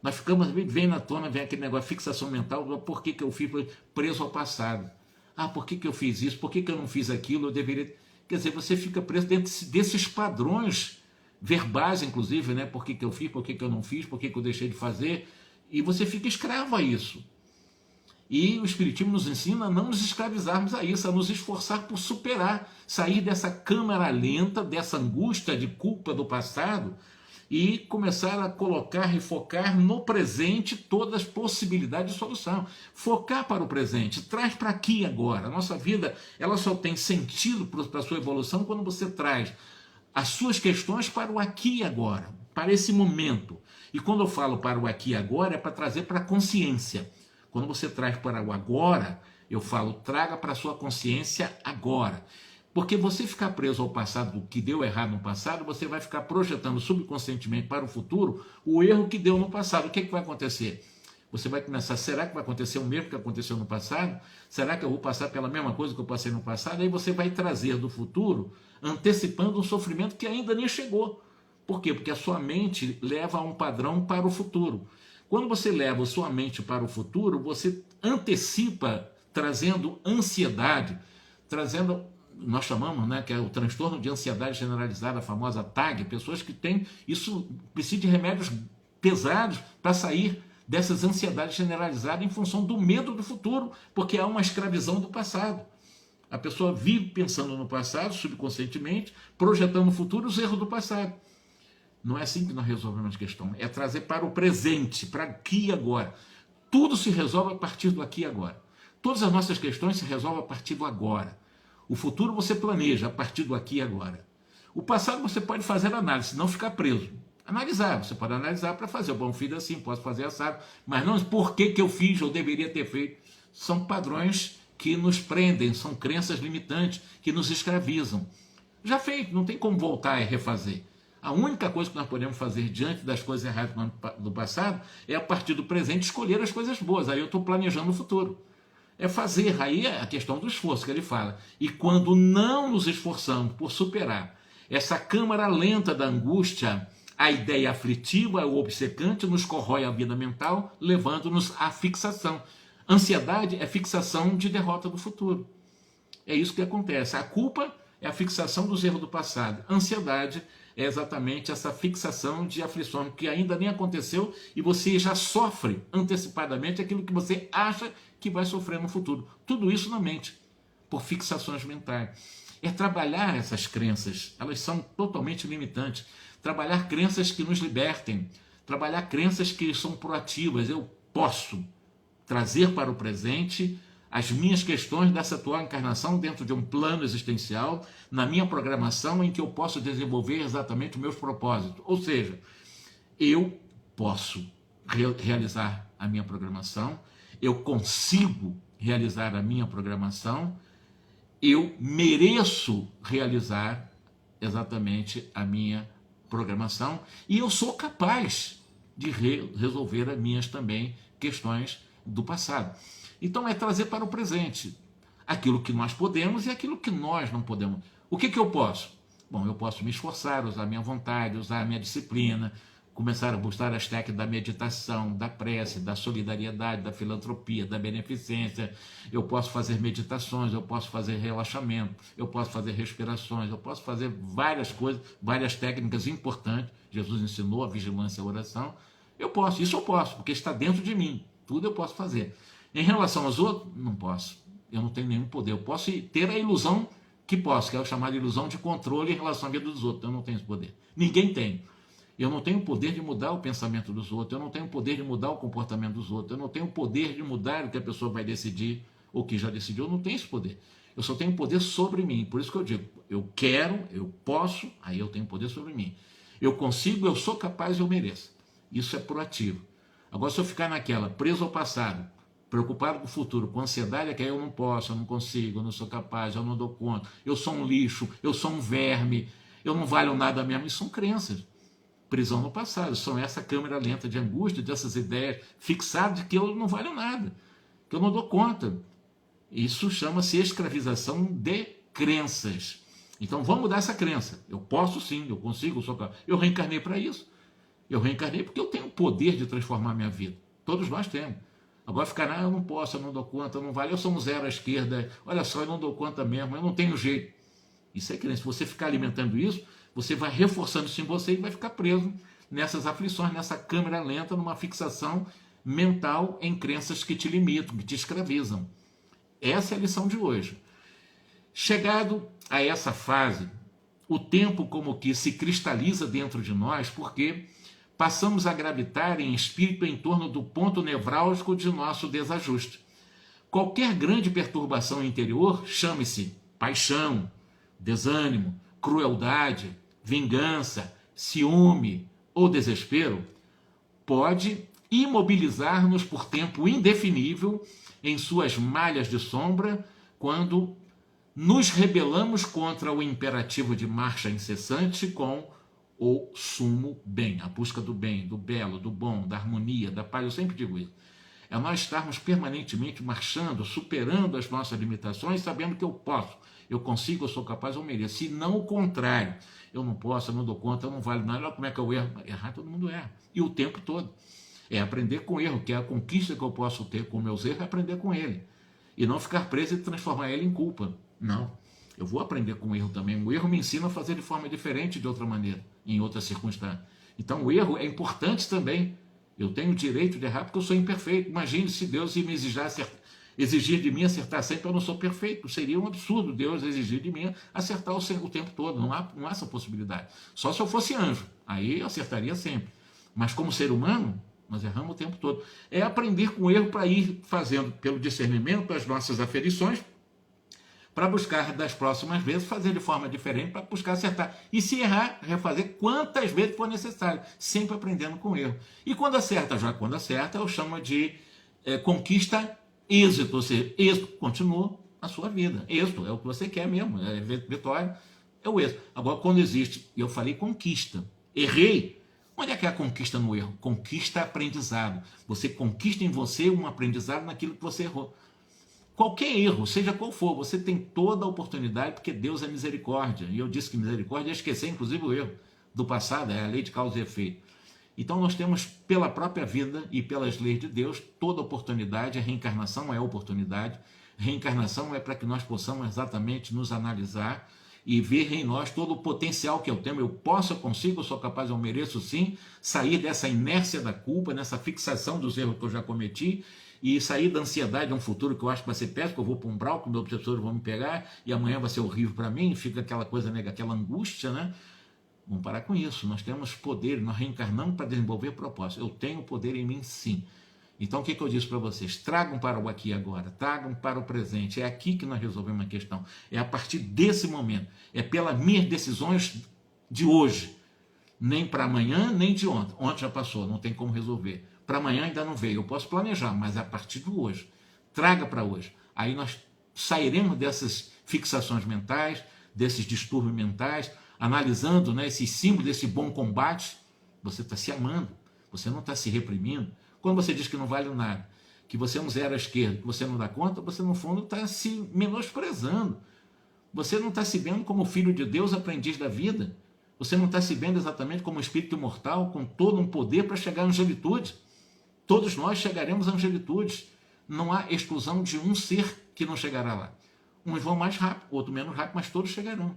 Nós ficamos, vem na tona, vem aquele negócio, fixação mental, por que eu fui preso ao passado? Ah, por que eu fiz isso? Por que eu não fiz aquilo? Eu deveria... Quer dizer, você fica preso dentro desses padrões verbais, inclusive, né? Por que eu fiz, por que eu não fiz, por que eu deixei de fazer, e você fica escravo a isso. E o Espiritismo nos ensina a não nos escravizarmos a isso, a nos esforçar por superar, sair dessa câmara lenta, dessa angústia de culpa do passado, e começar a colocar e focar no presente todas as possibilidades de solução. Focar para o presente, traz para aqui e agora. A nossa vida, ela só tem sentido para a sua evolução quando você traz as suas questões para o aqui e agora, para esse momento. E quando eu falo para o aqui e agora, é para trazer para a consciência. Quando você traz para o agora, eu falo, traga para a sua consciência agora. Porque você ficar preso ao passado, do que deu errado no passado, você vai ficar projetando subconscientemente para o futuro o erro que deu no passado. O que vai acontecer? Você vai começar, será que vai acontecer o mesmo que aconteceu no passado? Será que eu vou passar pela mesma coisa que eu passei no passado? Aí você vai trazer do futuro, antecipando um sofrimento que ainda nem chegou. Por quê? Porque a sua mente leva a um padrão para o futuro. Quando você leva a sua mente para o futuro, você antecipa, trazendo ansiedade, trazendo, nós chamamos, né, que é o transtorno de ansiedade generalizada, a famosa TAG, pessoas que têm isso, precisam de remédios pesados para sair dessas ansiedades generalizadas em função do medo do futuro, porque há uma escravidão do passado. A pessoa vive pensando no passado, subconscientemente, projetando no futuro os erros do passado. Não é assim que nós resolvemos a questão, é trazer para o presente, para aqui e agora. Tudo se resolve a partir do aqui e agora. Todas as nossas questões se resolvem a partir do agora. O futuro você planeja a partir do aqui e agora. O passado você pode fazer análise, não ficar preso. Analisar, você pode analisar para fazer. Bom, fiz assim, posso fazer assado, mas não por que eu fiz ou deveria ter feito. São padrões que nos prendem, são crenças limitantes que nos escravizam. Já feito, não tem como voltar e refazer. A única coisa que nós podemos fazer diante das coisas erradas do passado é, a partir do presente, escolher as coisas boas. Aí eu estou planejando o futuro. É fazer, aí é a questão do esforço que ele fala. E quando não nos esforçamos por superar essa câmara lenta da angústia, a ideia aflitiva, o obcecante, nos corrói a vida mental, levando-nos à fixação. Ansiedade é fixação de derrota do futuro. É isso que acontece. A culpa é a fixação dos erros do passado. Ansiedade é exatamente essa fixação de aflição que ainda nem aconteceu e você já sofre antecipadamente aquilo que você acha que vai sofrer no futuro. Tudo isso na mente, por fixações mentais. É trabalhar essas crenças, elas são totalmente limitantes. Trabalhar crenças que nos libertem, trabalhar crenças que são proativas. Eu posso trazer para o presente as minhas questões dessa atual encarnação dentro de um plano existencial, na minha programação, em que eu posso desenvolver exatamente os meus propósitos. Ou seja, eu posso realizar a minha programação, eu consigo realizar a minha programação, eu mereço realizar exatamente a minha programação e eu sou capaz de resolver as minhas também questões do passado. Então é trazer para o presente aquilo que nós podemos e aquilo que nós não podemos. O que eu posso? Bom, eu posso me esforçar, usar a minha vontade, usar a minha disciplina, começar a buscar as técnicas da meditação, da prece, da solidariedade, da filantropia, da beneficência. Eu posso fazer meditações, eu posso fazer relaxamento, eu posso fazer respirações, eu posso fazer várias coisas, várias técnicas importantes. Jesus ensinou a vigilância e a oração. Eu posso, isso eu posso, porque está dentro de mim. Tudo eu posso fazer. Em relação aos outros, não posso. Eu não tenho nenhum poder. Eu posso ter a ilusão que posso, que é o chamado ilusão de controle em relação à vida dos outros. Eu não tenho esse poder. Ninguém tem. Eu não tenho o poder de mudar o pensamento dos outros. Eu não tenho o poder de mudar o comportamento dos outros. Eu não tenho o poder de mudar o que a pessoa vai decidir ou que já decidiu. Eu não tenho esse poder. Eu só tenho poder sobre mim. Por isso que eu digo, eu quero, eu posso, aí eu tenho poder sobre mim. Eu consigo, eu sou capaz, eu mereço. Isso é proativo. Agora, se eu ficar naquela, preso ao passado, preocupado com o futuro, com ansiedade, é que aí eu não posso, eu não consigo, eu não sou capaz, eu não dou conta, eu sou um lixo, eu sou um verme, eu não valho nada mesmo. Isso são crenças. Prisão no passado. São essa câmera lenta de angústia, dessas ideias fixadas de que eu não valho nada, que eu não dou conta. Isso chama-se escravização de crenças. Então vamos mudar essa crença. Eu posso sim, eu consigo, eu sou capaz. Eu reencarnei para isso. Eu reencarnei porque eu tenho o poder de transformar a minha vida. Todos nós temos. Agora ficar, eu não posso, eu não dou conta, eu não valho, eu sou um zero à esquerda, olha só, eu não dou conta mesmo, eu não tenho jeito. Isso é crença. Se você ficar alimentando isso, você vai reforçando isso em você e vai ficar preso nessas aflições, nessa câmera lenta, numa fixação mental em crenças que te limitam, que te escravizam. Essa é a lição de hoje. Chegado a essa fase, o tempo como que se cristaliza dentro de nós, porque passamos a gravitar em espírito em torno do ponto nevrálgico de nosso desajuste. Qualquer grande perturbação interior, chame-se paixão, desânimo, crueldade, vingança, ciúme ou desespero, pode imobilizar-nos por tempo indefinível em suas malhas de sombra quando nos rebelamos contra o imperativo de marcha incessante com o sumo bem, a busca do bem, do belo, do bom, da harmonia, da paz. Eu sempre digo isso. É nós estarmos permanentemente marchando, superando as nossas limitações, sabendo que eu posso, eu consigo, eu sou capaz, eu mereço. Se não o contrário, eu não posso, eu não dou conta, eu não valho nada, olha como é que eu erro. Errar todo mundo erra. E o tempo todo. É aprender com erro, que é a conquista que eu posso ter com meus erros, é aprender com ele. E não ficar preso e transformar ele em culpa. Não. Eu vou aprender com o erro também. O erro me ensina a fazer de forma diferente, de outra maneira, em outras circunstâncias. Então o erro é importante também. Eu tenho o direito de errar porque eu sou imperfeito. Imagine se Deus ia me exigir de mim acertar sempre, eu não sou perfeito. Seria um absurdo Deus exigir de mim acertar o tempo todo. Não há essa possibilidade. Só se eu fosse anjo. Aí eu acertaria sempre. Mas como ser humano, nós erramos o tempo todo. É aprender com o erro para ir fazendo, pelo discernimento, as nossas aferições, para buscar das próximas vezes fazer de forma diferente, para buscar acertar. E se errar, refazer quantas vezes for necessário, sempre aprendendo com o erro. E quando acerta, já quando acerta, eu chamo de conquista êxito, ou seja, êxito continua a sua vida. Êxito é o que você quer mesmo, é vitória, é o êxito. Agora, quando existe, eu falei conquista, errei, onde é que é a conquista no erro? Conquista aprendizado. Você conquista em você um aprendizado naquilo que você errou. Qualquer erro, seja qual for, você tem toda a oportunidade, porque Deus é misericórdia. E eu disse que misericórdia é esquecer, inclusive, o erro do passado, é a lei de causa e efeito. Então nós temos, pela própria vida e pelas leis de Deus, toda oportunidade. A reencarnação é oportunidade. Reencarnação é para que nós possamos exatamente nos analisar e ver em nós todo o potencial que eu tenho. Eu posso, eu consigo, eu sou capaz, eu mereço sim, sair dessa inércia da culpa, nessa fixação dos erros que eu já cometi, e sair da ansiedade de um futuro que eu acho que vai ser péssimo, que eu vou para um umbral, que meus professores vão me pegar, e amanhã vai ser horrível para mim, fica aquela coisa, aquela angústia, né? Vamos parar com isso. Nós temos poder, nós reencarnamos para desenvolver propósito. Eu tenho poder em mim, sim. Então, o que eu disse para vocês? Tragam para o aqui e agora, tragam para o presente. É aqui que nós resolvemos a questão. É a partir desse momento. É pelas minhas decisões de hoje. Nem para amanhã, nem de ontem. Ontem já passou, não tem como resolver. Para amanhã ainda não veio. Eu posso planejar, mas é a partir de hoje. Traga para hoje. Aí nós sairemos dessas fixações mentais, desses distúrbios mentais, analisando, né, esses símbolos desse bom combate. Você está se amando, você não está se reprimindo. Quando você diz que não vale nada, que você é um zero à esquerda, que você não dá conta, você no fundo está se menosprezando. Você não está se vendo como filho de Deus, aprendiz da vida. Você não está se vendo exatamente como espírito imortal, com todo um poder para chegar à angelitude. Todos nós chegaremos à angelitude. Não há exclusão de um ser que não chegará lá. Uns vão mais rápido, outros menos rápido, mas todos chegarão.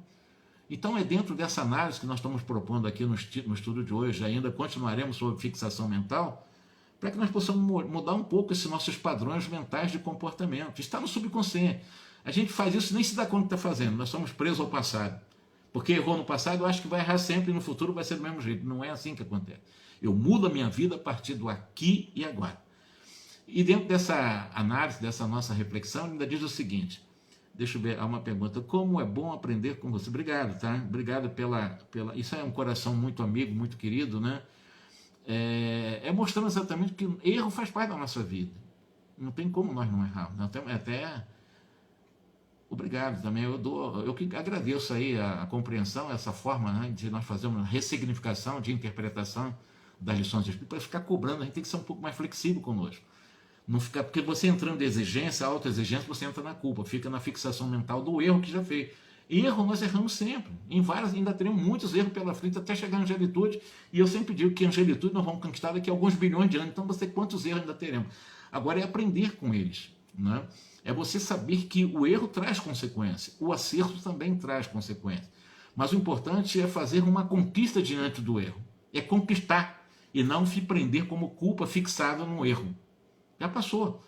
Então é dentro dessa análise que nós estamos propondo aqui no estudo de hoje, ainda continuaremos sobre fixação mental, para que nós possamos mudar um pouco esses nossos padrões mentais de comportamento. Está no subconsciente. A gente faz isso nem se dá conta que está fazendo, nós somos presos ao passado. Porque errou no passado, eu acho que vai errar sempre e no futuro vai ser do mesmo jeito. Não é assim que acontece. Eu mudo a minha vida a partir do aqui e agora. E dentro dessa análise, dessa nossa reflexão, ele ainda diz o seguinte, deixa eu ver, há uma pergunta, como é bom aprender com você? Obrigado, tá? Obrigado pela... Isso é um coração muito amigo, muito querido, né? Mostrando exatamente que erro faz parte da nossa vida. Não tem como nós não errarmos. Nós temos até... Obrigado também, eu que agradeço aí a compreensão, essa forma, né, de nós fazermos uma ressignificação de interpretação das lições de espírito, para ficar cobrando, a gente tem que ser um pouco mais flexível conosco. Não ficar, porque você entrando em exigência, autoexigência, você entra na culpa, fica na fixação mental do erro que já fez. Erro nós erramos sempre, em várias, ainda teremos muitos erros pela frente até chegar à angelitude, e eu sempre digo que a angelitude nós vamos conquistar daqui a alguns bilhões de anos, então você quantos erros ainda teremos? Agora é aprender com eles, né? É você saber que o erro traz consequência, o acerto também traz consequência. Mas o importante é fazer uma conquista diante do erro, é conquistar, e não se prender como culpa fixada no erro. Já passou.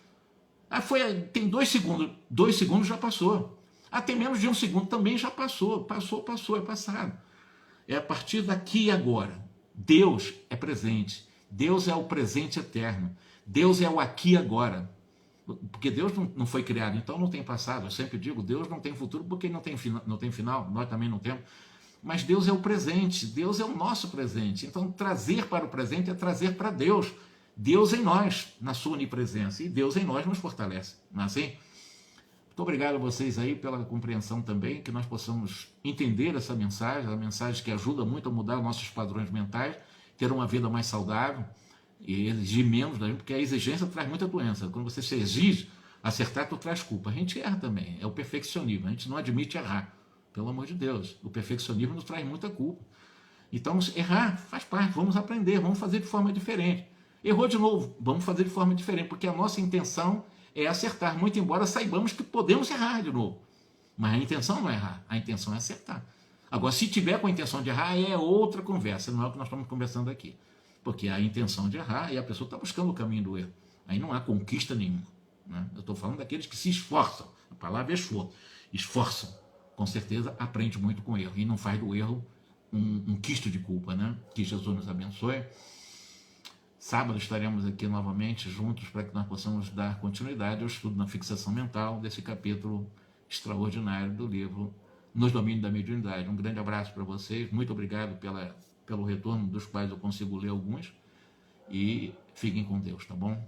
Tem 2 segundos já passou. Tem menos de 1 segundo também já passou, é passado. É a partir daqui e agora. Deus é presente, Deus é o presente eterno, Deus é o aqui e agora. Porque Deus não foi criado, então não tem passado. Eu sempre digo, Deus não tem futuro porque não tem final, nós também não temos. Mas Deus é o presente, Deus é o nosso presente. Então trazer para o presente é trazer para Deus. Deus em nós, na sua onipresença. E Deus em nós nos fortalece. Não é assim? Muito obrigado a vocês aí pela compreensão também, que nós possamos entender essa mensagem, a mensagem que ajuda muito a mudar os nossos padrões mentais, ter uma vida mais saudável, e exigir menos, porque a exigência traz muita doença. Quando você se exige acertar, tu traz culpa. A gente erra também, é o perfeccionismo, a gente não admite errar, pelo amor de Deus. O perfeccionismo nos traz muita culpa. Então, errar faz parte, vamos aprender, vamos fazer de forma diferente. Errou de novo, vamos fazer de forma diferente, porque a nossa intenção é acertar, muito embora saibamos que podemos errar de novo. Mas a intenção não é errar, a intenção é acertar. Agora, se tiver com a intenção de errar, é outra conversa, não é o que nós estamos conversando aqui. porque há a intenção de errar e a pessoa está buscando o caminho do erro. Aí não há conquista nenhuma, né? Eu estou falando daqueles que se esforçam, a palavra é esforço, esforçam, com certeza aprende muito com o erro e não faz do erro um quisto de culpa, né? Que Jesus nos abençoe. Sábado estaremos aqui novamente juntos para que nós possamos dar continuidade ao estudo na fixação mental desse capítulo extraordinário do livro Nos Domínios da Mediunidade. Um grande abraço para vocês, muito obrigado pelo retorno, dos quais eu consigo ler alguns, e fiquem com Deus, tá bom?